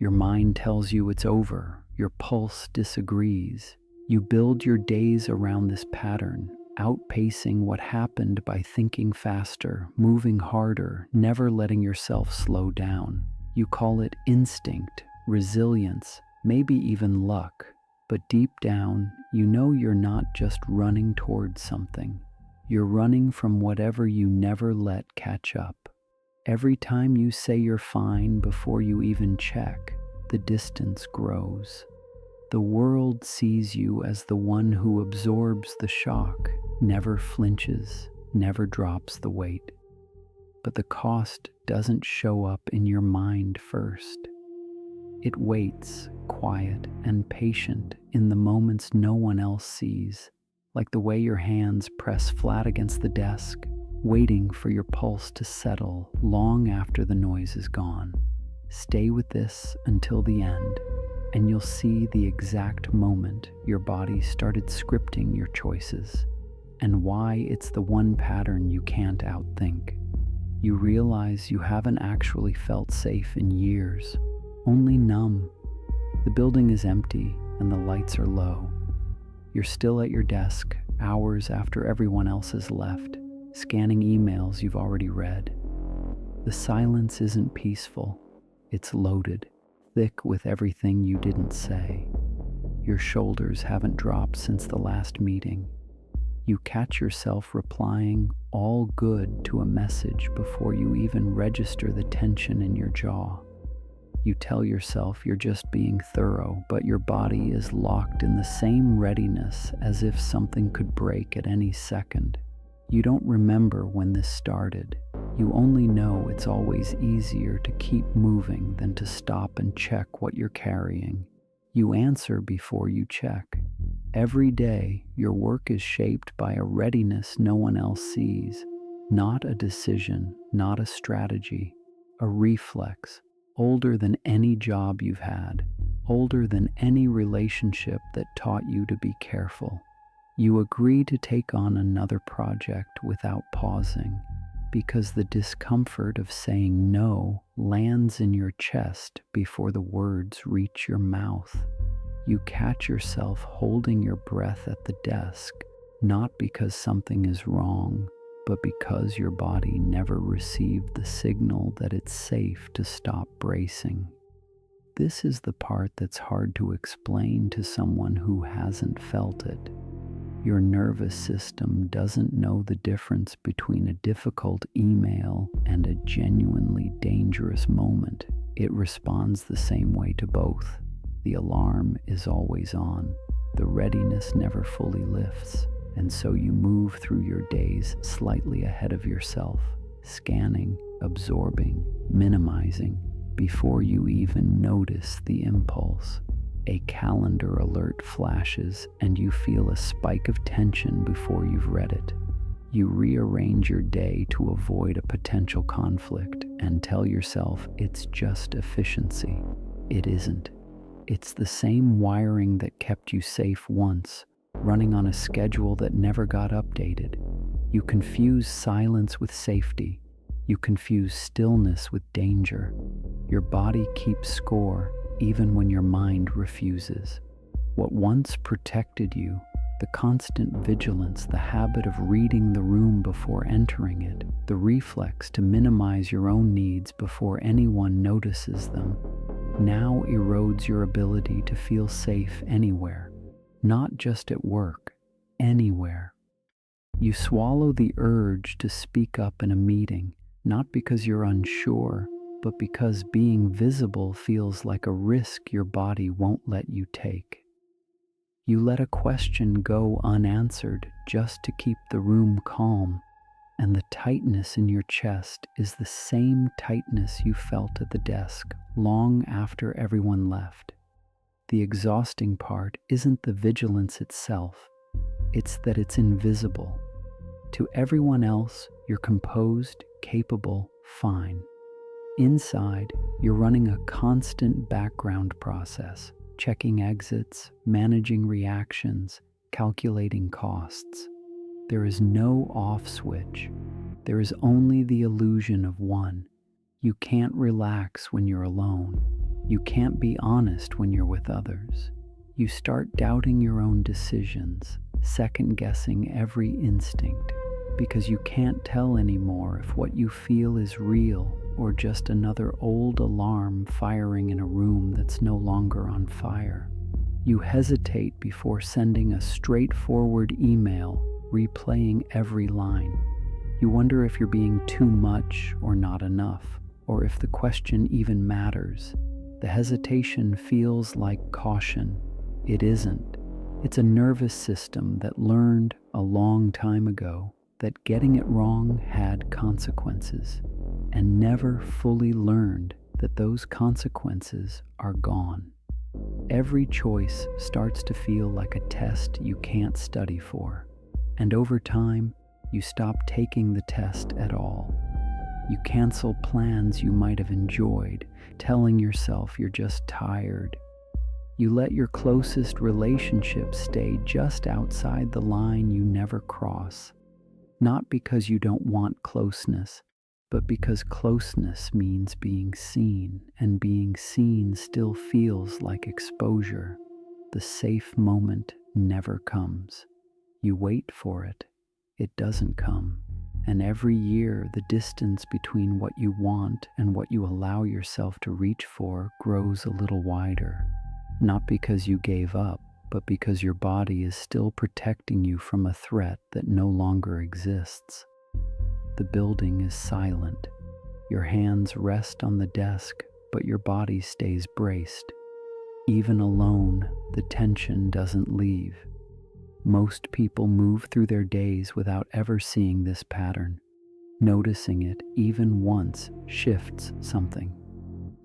Your mind tells you it's over. Your pulse disagrees. You build your days around this pattern, outpacing what happened by thinking faster, moving harder, never letting yourself slow down. You call it instinct, resilience, maybe even luck. But deep down, you know you're not just running towards something. You're running from whatever you never let catch up. Every time you say you're fine before you even check, the distance grows. The world sees you as the one who absorbs the shock, never flinches, never drops the weight. But the cost doesn't show up in your mind first. It waits, quiet and patient, in the moments no one else sees, like the way your hands press flat against the desk, waiting for your pulse to settle long after the noise is gone. Stay with this until the end, and you'll see the exact moment your body started scripting your choices, and why it's the one pattern you can't outthink. You realize you haven't actually felt safe in years, only numb. The building is empty and the lights are low. You're still at your desk, hours after everyone else has left, scanning emails you've already read. The silence isn't peaceful. It's loaded, thick with everything you didn't say. Your shoulders haven't dropped since the last meeting. You catch yourself replying "all good" to a message before you even register the tension in your jaw. You tell yourself you're just being thorough, but your body is locked in the same readiness as if something could break at any second. You don't remember when this started. You only know it's always easier to keep moving than to stop and check what you're carrying. You answer before you check. Every day, your work is shaped by a readiness no one else sees. Not a decision, not a strategy, a reflex, older than any job you've had, older than any relationship that taught you to be careful. You agree to take on another project without pausing, because the discomfort of saying no lands in your chest before the words reach your mouth. You catch yourself holding your breath at the desk, not because something is wrong, but because your body never received the signal that it's safe to stop bracing. This is the part that's hard to explain to someone who hasn't felt it. Your nervous system doesn't know the difference between a difficult email and a genuinely dangerous moment. It responds the same way to both. The alarm is always on. The readiness never fully lifts. And so you move through your days slightly ahead of yourself, scanning, absorbing, minimizing, before you even notice the impulse. A calendar alert flashes and you feel a spike of tension before you've read it. You rearrange your day to avoid a potential conflict and tell yourself it's just efficiency. It isn't. It's the same wiring that kept you safe once, running on a schedule that never got updated. You confuse silence with safety. You confuse stillness with danger. Your body keeps score even when your mind refuses. What once protected you, the constant vigilance, the habit of reading the room before entering it, the reflex to minimize your own needs before anyone notices them, now erodes your ability to feel safe anywhere. Not just at work, anywhere. You swallow the urge to speak up in a meeting, not because you're unsure, but because being visible feels like a risk your body won't let you take. You let a question go unanswered just to keep the room calm, and the tightness in your chest is the same tightness you felt at the desk long after everyone left. The exhausting part isn't the vigilance itself, it's that it's invisible. To everyone else, you're composed, capable, fine. Inside, you're running a constant background process, checking exits, managing reactions, calculating costs. There is no off switch. There is only the illusion of one. You can't relax when you're alone. You can't be honest when you're with others. You start doubting your own decisions, second-guessing every instinct, because you can't tell anymore if what you feel is real or just another old alarm firing in a room that's no longer on fire. You hesitate before sending a straightforward email, replaying every line. You wonder if you're being too much or not enough, or if the question even matters. The hesitation feels like caution. It isn't. It's a nervous system that learned a long time ago that getting it wrong had consequences, and never fully learned that those consequences are gone. Every choice starts to feel like a test you can't study for, and over time, you stop taking the test at all. You cancel plans you might have enjoyed, telling yourself you're just tired. You let your closest relationships stay just outside the line you never cross, not because you don't want closeness, but because closeness means being seen, and being seen still feels like exposure. The safe moment never comes. You wait for it. It doesn't come. And every year, the distance between what you want and what you allow yourself to reach for grows a little wider. Not because you gave up, but because your body is still protecting you from a threat that no longer exists. The building is silent. Your hands rest on the desk, but your body stays braced. Even alone, the tension doesn't leave. Most people move through their days without ever seeing this pattern. Noticing it even once shifts something.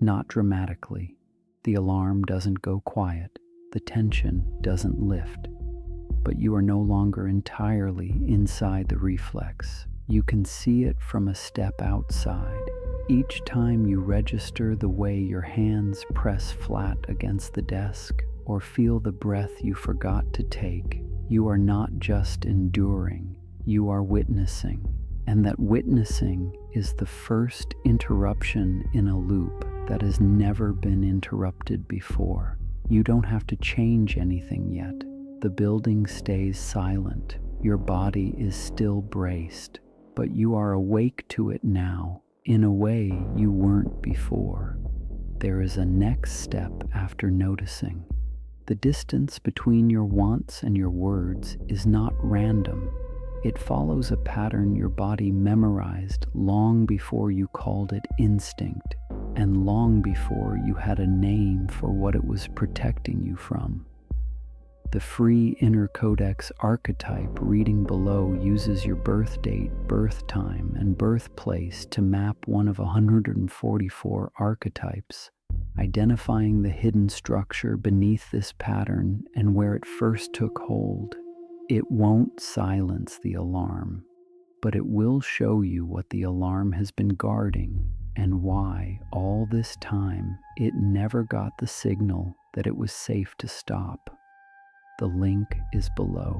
Not dramatically. The alarm doesn't go quiet. The tension doesn't lift. But you are no longer entirely inside the reflex. You can see it from a step outside. Each time you register the way your hands press flat against the desk or feel the breath you forgot to take, you are not just enduring, you are witnessing. And that witnessing is the first interruption in a loop that has never been interrupted before. You don't have to change anything yet. The building stays silent. Your body is still braced, but you are awake to it now in a way you weren't before. There is a next step after noticing. The distance between your wants and your words is not random. It follows a pattern your body memorized long before you called it instinct, and long before you had a name for what it was protecting you from. The free InnerCodex archetype reading below uses your birth date, birth time, and birthplace to map one of 144 archetypes, identifying the hidden structure beneath this pattern and where it first took hold. It won't silence the alarm, but it will show you what the alarm has been guarding and why all this time it never got the signal that it was safe to stop. The link is below.